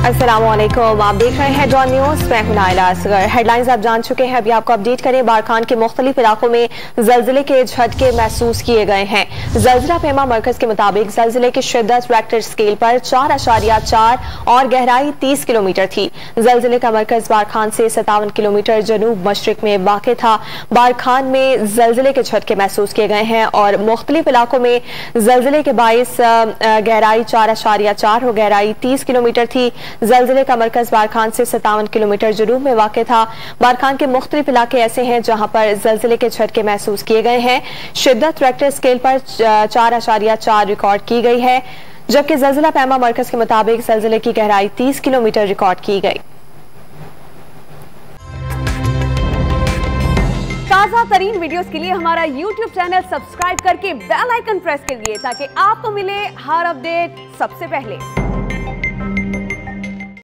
अस्सलामुअलैकुम, आप देख रहे हैं डॉन न्यूज। मैं हूं नाइला असगर। हेडलाइंस आप जान चुके हैं, अभी आपको अपडेट करें। बारखान के मुख्तलिफ इलाकों में जल्जिले के झटके महसूस किए गए हैं। जल्जिला पैमा मरकज के मुताबिक जल्जिले की शिद्दत रेक्टर स्केल पर 4.4 और गहराई 30 किलोमीटर थी। जल्जिले का मरकज बारखान से 57 किलोमीटर जनूब मशरिक में वाक़ था। बारखान में जल्जिले के झटके महसूस किए गए हैं और मुख्तलिफ इलाकों में जल्जिले के बाइस गहराई 4.4 और गहराई 30 किलोमीटर थी। जल्जिले का मरकज बारखान से 57 किलोमीटर जनूब में वाक़ था। बारखान के मुख्तलिफ इलाके ऐसे हैं जहां पर जल्जिले के झटके महसूस किए गए हैं। शिद्दत रेक्टर स्केल पर 4.4 रिकॉर्ड की गई है, जबकि जल्जिला पैमा मरकज के मुताबिक जल्जिले की गहराई 30 किलोमीटर रिकॉर्ड की गई। ताज़ा तरीन वीडियोस के लिए हमारा YouTube चैनल सब्सक्राइब करके बेल आइकन प्रेस करिए ताकि आपको मिले हर अपडेट सबसे पहले।